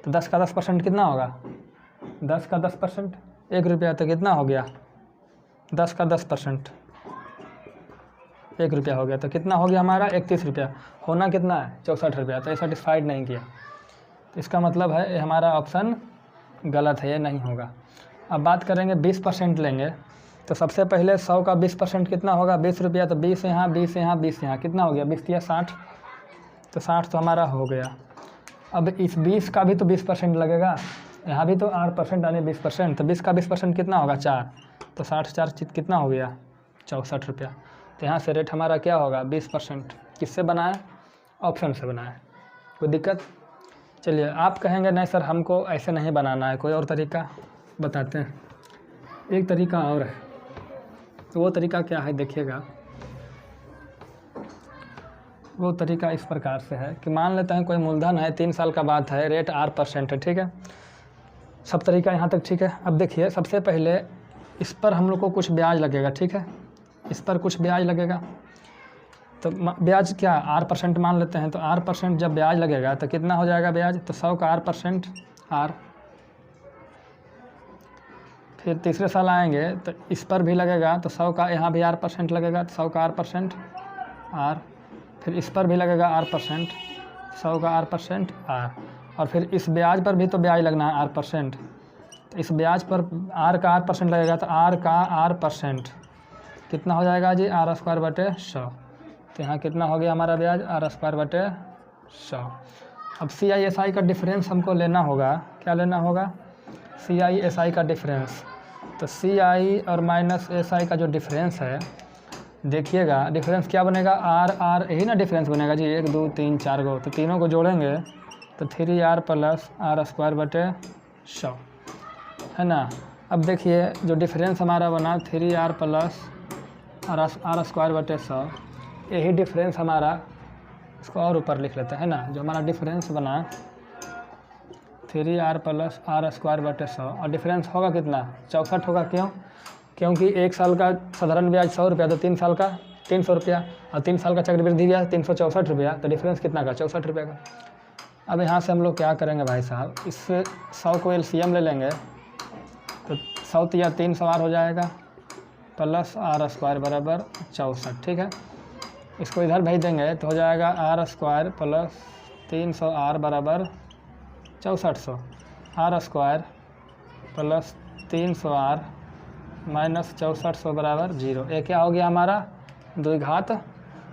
तो 10 का 10% कितना होगा, 10 का 10% 1 रुपया, तो कितना हो गया 10 का 10% 1 रुपया हो गया। तो कितना हो गया हमारा 31 रुपया। होना कितना है 64 रुपया। तो ये सेटिस्फाइड नहीं किया, तो इसका मतलब है ये हमारा ऑप्शन गलत है, ये नहीं होगा। अब बात करेंगे 20% लेंगे, तो सबसे पहले 100 का 20% कितना होगा 20 रुपया। तो 20 यहाँ 20 यहाँ 20 यहाँ, कितना हो गया 20 या 60, तो 60 तो हमारा हो गया। अब इस 20 का भी तो 20% लगेगा, यहाँ भी तो R% यानी 20%, तो 20 का 20% कितना होगा 4, तो 60 4 कितना हो गया 64 रुपया। तो यहाँ से रेट हमारा क्या होगा 20%। किससे बनाया, ऑप्शन से बनाया। कोई दिक्कत? चलिए आप कहेंगे नहीं सर हमको ऐसे नहीं बनाना है, कोई और तरीका बताते हैं। एक तरीका और है, तो वो तरीका क्या है देखिएगा। वो तरीका इस प्रकार से है कि मान लेते हैं कोई मूलधन है, 3 साल का बात है, रेट R% है, ठीक है। सब तरीका यहाँ तक ठीक है। अब देखिए सबसे पहले इस पर हम लोग को कुछ ब्याज लगेगा, ठीक है, इस पर कुछ ब्याज लगेगा। तो ब्याज क्या R% मान लेते हैं, तो R% जब ब्याज लगेगा तो कितना हो जाएगा ब्याज, तो 100 का R% R। फिर तीसरे साल आएंगे तो इस पर भी लगेगा, तो 100 का यहाँ भी R% लगेगा, तो 100 का R% R। फिर इस पर भी लगेगा R%, 100 का R% R। और फिर इस ब्याज पर भी तो ब्याज लगना है R%, तो इस ब्याज पर R का R% लगेगा, तो R का R% कितना हो जाएगा जी R²/100। तो यहाँ कितना हो गया हमारा ब्याज R²/100। अब CISI का डिफरेंस हमको लेना होगा, क्या लेना होगा CISI का डिफरेंस। तो CI और -SI का जो डिफरेंस है देखिएगा, डिफरेंस क्या बनेगा R यही ना डिफरेंस बनेगा जी, 1 2 3 4 गो, तो तीनों को जोड़ेंगे तो 3R प्लस R²/100 है ना। अब देखिए जो डिफरेंस हमारा बना 3R प्लस R²/100, यही डिफरेंस हमारा, इसको और ऊपर लिख लेते हैं ना, जो हमारा डिफरेंस बना 3R प्लस R²/100, और डिफरेंस होगा कितना 64 होगा। क्यों? क्योंकि 1 साल का साधारण ब्याज 100 रुपया, तो 3 साल का 300 रुपया, और 3 साल का चक्रवृद्धि ब्याज 364 रुपया, तो डिफरेंस कितना का 64 रुपये का। अब यहाँ से हम लोग क्या करेंगे भाई साहब, इस 100 को एलसीएम ले लेंगे तो 100 या 300 हो जाएगा प्लस आर स्क्वायर बराबर 64, ठीक है। इसको इधर भेज देंगे तो हो जाएगा आर स्क्वायर प्लस 300 आर बराबर 6400, R square plus 300 R minus 6400 बराबर 0। ये क्या हो गया हमारा द्विघात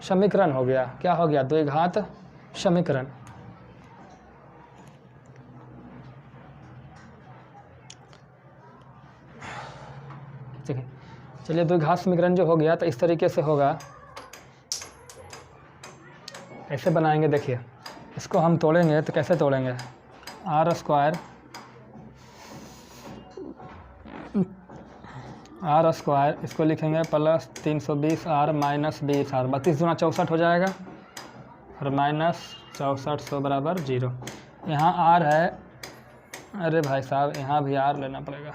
समीकरण हो गया। क्या हो गया? द्विघात समीकरण। ठीक है, चलिए द्विघात समीकरण जो हो गया तो इस तरीके से होगा, ऐसे बनाएंगे। देखिए इसको हम तोड़ेंगे तो कैसे तोड़ेंगे, आर स्क्वायर इसको लिखेंगे प्लस 320 आर माइनस 20 आर, 32 दूना 64 हो जाएगा और माइनस 6400 बराबर 0। यहाँ आर है, अरे भाई साहब यहाँ भी आर लेना पड़ेगा,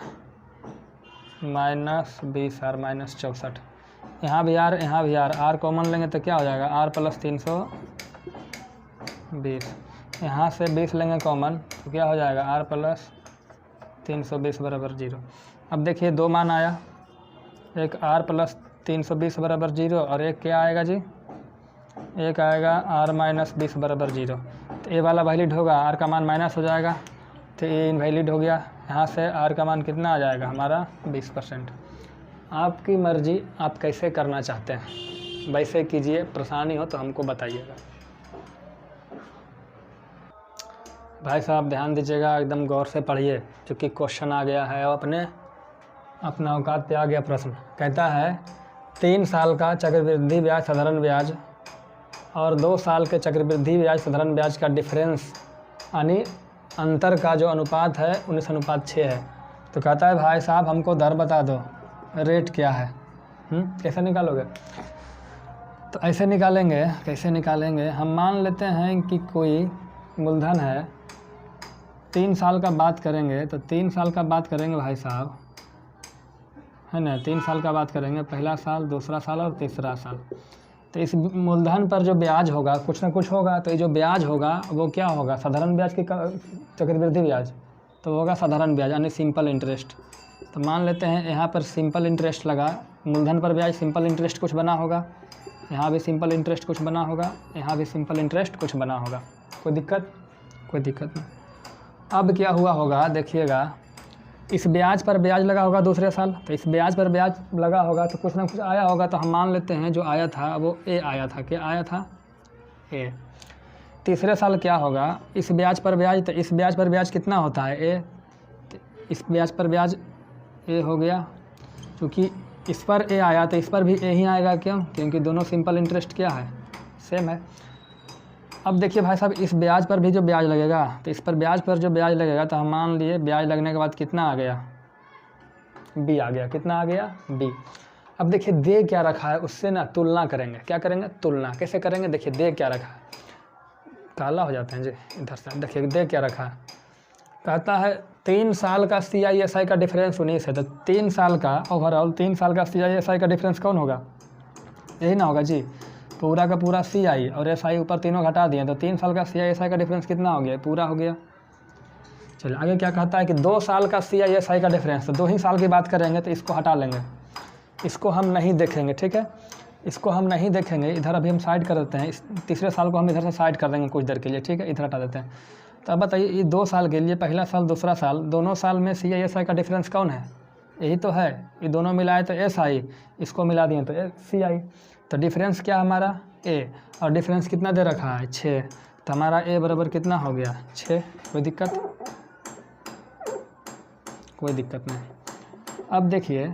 माइनस 20 आर माइनस 64, यहाँ भी आर यहाँ भी आर कॉमन लेंगे तो क्या हो जाएगा आर प्लस 320, यहाँ से 20 लेंगे कॉमन तो क्या हो जाएगा आर प्लस 320 बराबर 0। अब देखिए दो मान आया, एक आर प्लस 320 बराबर 0 और एक क्या आएगा जी, एक आएगा आर माइनस 20 बराबर 0। तो ए वाला वैलिड होगा, आर का मान माइनस हो जाएगा तो ये इनवैलिड हो गया। यहाँ से आर का मान कितना आ जाएगा हमारा 20%। आपकी मर्जी, आप कैसे करना चाहते हैं वैसे कीजिए, परेशानी हो तो हमको बताइएगा। भाई साहब ध्यान दीजिएगा, एकदम गौर से पढ़िए क्योंकि क्वेश्चन आ गया है और अपना औकात पे आ गया प्रश्न। कहता है 3 साल का चक्रवृद्धि ब्याज साधारण ब्याज और 2 साल के चक्रवृद्धि ब्याज साधारण ब्याज का डिफरेंस यानी अंतर का जो अनुपात है 19:6 है। तो कहता है भाई साहब हमको दर बता दो, रेट क्या है। कैसे निकालोगे? तो ऐसे निकालेंगे। कैसे निकालेंगे? हम मान लेते हैं कि कोई मूलधन है, 3 साल का बात करेंगे तो 3 साल का बात करेंगे भाई साहब, है ना, 3 साल का बात करेंगे, पहला साल, दूसरा साल और तीसरा साल। तो इस मूलधन पर जो ब्याज होगा कुछ ना कुछ होगा, तो ये जो ब्याज होगा वो क्या होगा, साधारण ब्याज की चक्रवृद्धि ब्याज, तो होगा साधारण ब्याज यानी सिंपल इंटरेस्ट। तो मान लेते हैं यहाँ पर सिंपल इंटरेस्ट लगा, मूलधन पर ब्याज सिंपल इंटरेस्ट कुछ बना होगा, यहाँ भी सिंपल इंटरेस्ट कुछ बना होगा, यहाँ भी सिंपल इंटरेस्ट कुछ बना होगा। कोई दिक्कत? कोई दिक्कत नहीं। अब क्या हुआ होगा देखिएगा, इस ब्याज पर ब्याज लगा होगा दूसरे साल, तो इस ब्याज पर ब्याज लगा होगा तो कुछ ना कुछ आया होगा। तो हम मान लेते हैं जो आया था वो ए आया था। क्या आया था? ए। तीसरे साल क्या होगा, इस ब्याज पर ब्याज, तो इस ब्याज पर ब्याज कितना होता है ए, इस ब्याज पर ब्याज ए हो गया, क्योंकि इस पर ए आया तो इस पर भी ए ही आएगा। क्यों? क्योंकि दोनों सिंपल इंटरेस्ट क्या है, सेम है। अब देखिए भाई साहब इस ब्याज पर भी जो ब्याज लगेगा, तो इस पर ब्याज पर जो ब्याज लगेगा, तो हम मान लिए ब्याज लगने के बाद कितना आ गया, बी आ गया। कितना आ गया? बी। अब देखिए दे क्या रखा है उससे ना तुलना करेंगे। क्या करेंगे? तुलना। कैसे करेंगे? देखिए दे क्या रखा है, काला हो जाते हैं जी इधर से। देखिए दे क्या रखा है, कहता है 3 साल का CISI का डिफरेंस 19 है। तो 3 साल का ओवरऑल, 3 साल का CISI का डिफरेंस कौन होगा? यही ना होगा जी, पूरा का पूरा CI और SI ऊपर तीनों घटा दिए, तो 3 साल का CISI का डिफरेंस कितना हो गया? पूरा हो गया। चलिए आगे क्या कहता है कि 2 साल का CISI का डिफरेंस, तो 2 ही साल की बात करेंगे तो इसको हटा लेंगे, इसको हम नहीं देखेंगे, ठीक है, इसको हम नहीं देखेंगे। इधर अभी हम साइड कर देते हैं, इस तीसरे साल को हम इधर से साइड कर देंगे कुछ देर के लिए, ठीक है, इधर हटा देते हैं। तो अब बताइए ये 2 साल के लिए, पहला साल दूसरा साल, दोनों साल में CISI का डिफरेंस कौन है? यही तो है। ये दोनों मिलाए तो SI, इसको मिला दिए तो CI। तो डिफरेंस क्या हमारा? ए। और डिफरेंस कितना दे रखा है? 6। तो हमारा ए बराबर कितना हो गया? 6। कोई दिक्कत? कोई दिक्कत नहीं। अब देखिए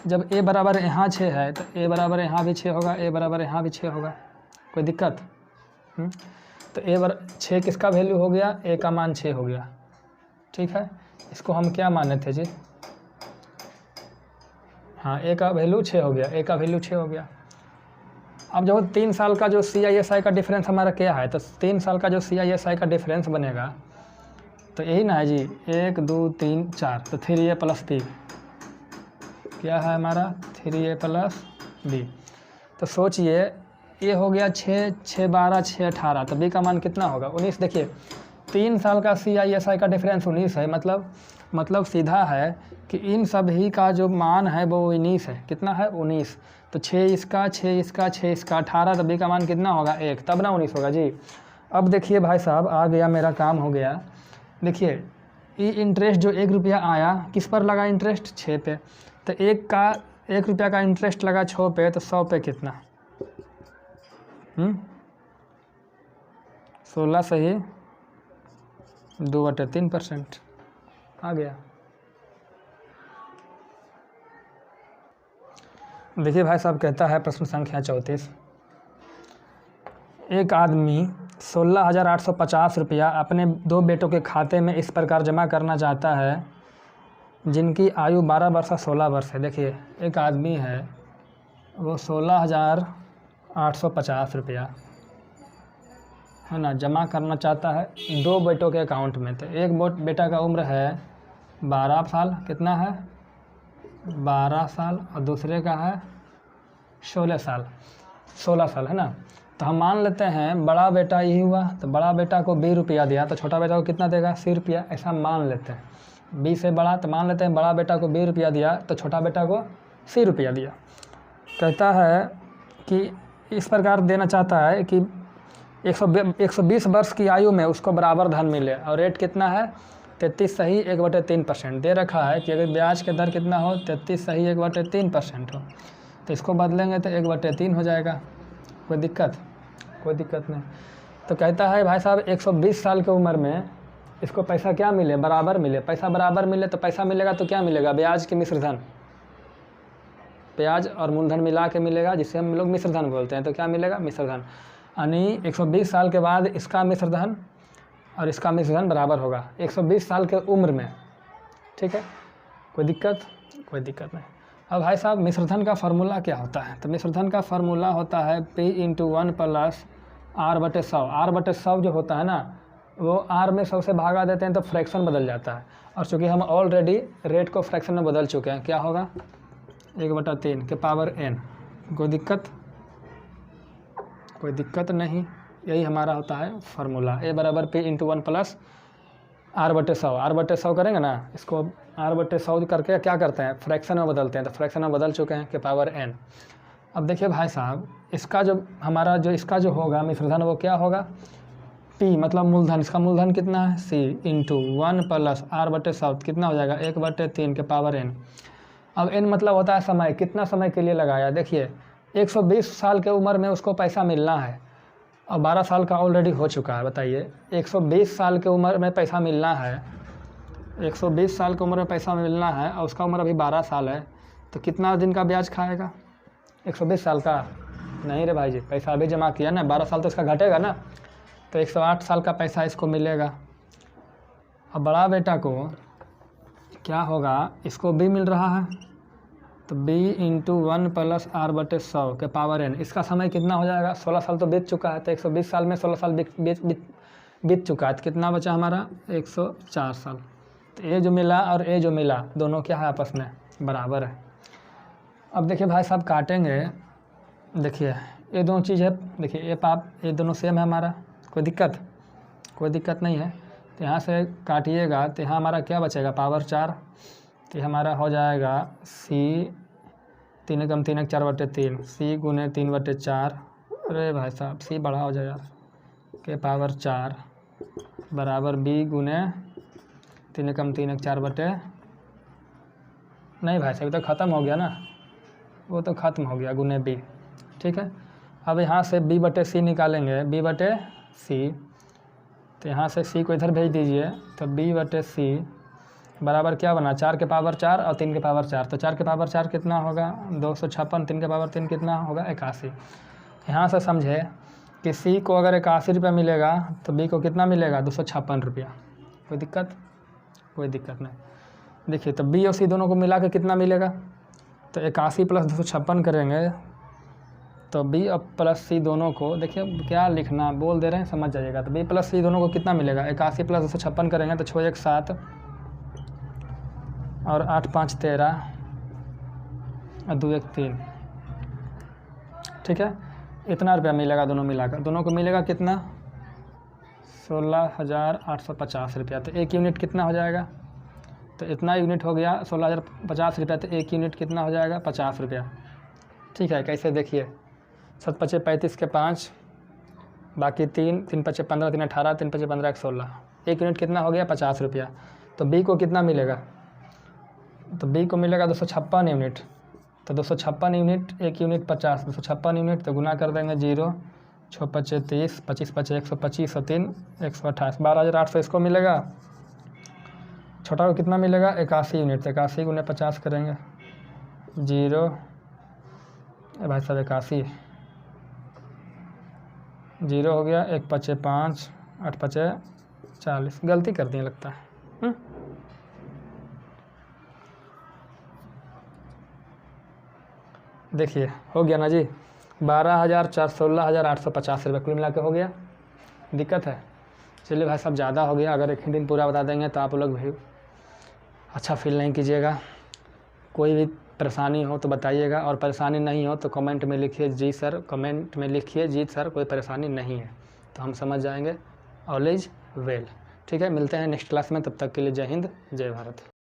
जब ए बराबर यहाँ 6 है तो ए बराबर यहाँ भी 6 होगा, ए बराबर यहाँ भी 6 होगा। कोई दिक्कत? तो ए 6 किसका वैल्यू हो गया? ए का मान 6 हो गया, ठीक है। इसको हम क्या माने थे जी? हाँ, ए का वैल्यू 6 हो गया, ए का वैल्यू 6 हो गया। अब जो 3 साल का जो CISI का डिफरेंस हमारा क्या है, तो 3 साल का जो CISI का डिफरेंस बनेगा तो यही ना है जी, 1 2 3 4, तो 3A प्लस B क्या है हमारा? 3A plus B। तो सोचिए ये हो गया 6, 6 12, 6 18, तो बी का मान कितना होगा 19। देखिए 3 साल का CISI का डिफरेंस 19 है, मतलब सीधा है कि इन सभी का जो मान है वो 19 है। कितना है 19। तो 6 इसका 6 इसका 6 इसका 18, तो बी का मान कितना होगा 1, तब ना 19 होगा जी। अब देखिए भाई साहब आ गया, मेरा काम हो गया। देखिए ये इंटरेस्ट जो 1 रुपया आया किस पर लगा इंटरेस्ट 6 पे, तो 1 रुपया का इंटरेस्ट लगा 6 पे, तो 100 पे कितना 16 सही 2/3% आ गया। देखिए भाई साहब कहता है प्रश्न संख्या 34, एक आदमी 16,850 रुपया अपने 2 बेटों के खाते में इस प्रकार जमा करना चाहता है जिनकी आयु 12 वर्ष और 16 वर्ष है। देखिए एक आदमी है वो 16,850 रुपया है ना जमा करना चाहता है 2 बेटों के अकाउंट में। तो एक बेटा का उम्र है 12 साल, कितना है 12 साल, और दूसरे का है 16 साल है ना। तो हम मान लेते हैं बड़ा बेटा यही हुआ, तो बड़ा बेटा को 20 रुपया दिया, तो छोटा बेटा को कितना देगा 80 रुपया, ऐसा मान लेते हैं। 20 से बड़ा, तो मान लेते हैं बड़ा बेटा को 20 रुपया दिया, तो छोटा बेटा को 80 रुपया दिया। कहता है कि इस प्रकार देना चाहता है कि 120 वर्ष की आयु में उसको बराबर धन मिले, और रेट कितना है 33 सही 1/3% दे रखा है कि अगर ब्याज का दर कितना हो 33 सही 1/3% हो, तो इसको बदलेंगे तो 1/3 हो जाएगा। कोई दिक्कत नहीं। तो कहता है भाई साहब 120 साल की उम्र में इसको पैसा क्या मिले बराबर मिले, पैसा बराबर मिले, तो पैसा मिलेगा तो क्या मिलेगा ब्याज के मिश्र धन, ब्याज और मूलधन मिला के मिलेगा, जिसे हम लोग मिश्र धन बोलते हैं। तो क्या मिलेगा मिश्र धन, यानी 120 साल के बाद इसका मिश्र धन और इसका मिश्र धन बराबर होगा 120 साल के उम्र में। ठीक है, कोई दिक्कत नहीं। अब भाई साहब मिश्र धन का फार्मूला क्या होता है, तो मिश्र धन का फार्मूला होता है P × 1 + R/100। R/100 जो होता है ना वो R में 100 से भागा देते हैं तो फ्रैक्शन बदल जाता है, और चूँकि हम ऑलरेडी रेट को फ्रैक्शन में बदल चुके हैं, क्या होगा 1/3 के पावर n। कोई दिक्कत नहीं, यही हमारा होता है फार्मूला। A बराबर P × 1 + R/100। R/100 करेंगे ना, इसको R/100 करके क्या करते हैं फ्रैक्शन में बदलते हैं, तो फ्रैक्शन में बदल चुके हैं के पावर n। अब देखिए भाई साहब इसका जो इसका जो होगा मिश्र धन वो क्या होगा P मतलब मूलधन, इसका मूलधन कितना है C × 1 + R/100 कितना हो जाएगा 1/3 के पावर n। अब n मतलब होता है समय, कितना समय के लिए लगाया। देखिए 120 साल के उम्र में उसको पैसा मिलना है और 12 साल का ऑलरेडी हो चुका है। बताइए 120 साल के उम्र में पैसा मिलना है, 120 साल की उम्र में पैसा मिलना है और उसका उम्र अभी 12 साल है, तो कितना दिन का ब्याज खाएगा 120 साल का। नहीं रे भाई जी, पैसा अभी जमा किया ना, 12 साल तो इसका घटेगा ना, तो 108 साल का पैसा इसको मिलेगा। अब बड़ा बेटा को क्या होगा, इसको B मिल रहा है, तो B × 1 + R/100 के पावर n। इसका समय कितना हो जाएगा 16 साल तो बीत चुका है, तो 120 साल में 16 साल बीत चुका है, तो कितना बचा हमारा 104 साल। तो ए जो मिला और ए जो मिला दोनों क्या है आपस में बराबर है। अब देखिए भाई साहब काटेंगे, देखिए ये दोनों चीज़ है, देखिए ये दोनों सेम है हमारा, कोई दिक्कत नहीं है। तो यहाँ से काटिएगा तो यहाँ हमारा क्या बचेगा पावर 4, तो हमारा हो जाएगा C 3 × 3 = 4/3 C × 3/4। अरे भाई साहब C बड़ा हो जाएगा के पावर 4 बराबर B × 3 × 3 = 4/। नहीं भाई साहब तो ख़त्म हो गया ना, वो तो ख़त्म हो गया × B। ठीक है, अब यहाँ से B/C निकालेंगे, B/C, तो यहाँ से C को इधर भेज दीजिए, तो B/C बराबर क्या बना 4 के पावर 4 और 3 के पावर 4, तो 4 के पावर 4 कितना होगा 256, 3 के पावर 3 कितना होगा 81। यहाँ से समझे कि C को अगर 81 रुपया मिलेगा तो B को कितना मिलेगा 256 रुपया। कोई दिक्कत नहीं। देखिए तो B और C दोनों को मिला के कितना मिलेगा, तो 81 + 256 करेंगे तो B और +C दोनों को, देखिए क्या लिखना बोल दे रहे हैं समझ जाइएगा। तो B + C दोनों को कितना मिलेगा 81 + 256 करेंगे तो 6 × 1 = 7 और 8 × 5 = 13 और 2 × 1 = 3। ठीक है, इतना रुपया मिलेगा दोनों मिलाकर, दोनों को मिलेगा कितना 16,850 रुपया। तो एक यूनिट कितना हो जाएगा, तो इतना यूनिट हो गया 16,050 रुपया, तो एक यूनिट कितना हो जाएगा 50 रुपया। ठीक है, कैसे देखिए 7 पचे 35 के 5, बाकी 3, 3 पचे 15, 3 18, 3 पचे 15, 16, एक यूनिट कितना हो गया 50 रुपया। तो बी को कितना मिलेगा, तो बी को मिलेगा 256 यूनिट। तो 256 यूनिट, एक यूनिट 50, 256 यूनिट, तो गुना कर देंगे 0, 6 पचे 30, 25 पचे 125 और 3 128, 12,800 इसको मिलेगा। छोटा को कितना मिलेगा 81 यूनिट, तो 81 गुने 50 करेंगे 0 भाई साहब 81, 0 हो गया, 1 पचे 5, 8 पचे 40, गलती कर दी लगता है। देखिए हो गया ना जी, 12,400 16,850 रुपये कुल मिला के हो गया। दिक्कत है, चलिए भाई साहब ज़्यादा हो गया, अगर एक ही दिन पूरा बता देंगे तो आप लोग भी अच्छा फील नहीं कीजिएगा। कोई भी परेशानी हो तो बताइएगा, और परेशानी नहीं हो तो कमेंट में लिखिए जी सर, कमेंट में लिखिए जी सर कोई परेशानी नहीं है, तो हम समझ जाएंगे। All is well. ठीक है, मिलते हैं नेक्स्ट क्लास में, तब तक के लिए जय हिंद जय भारत।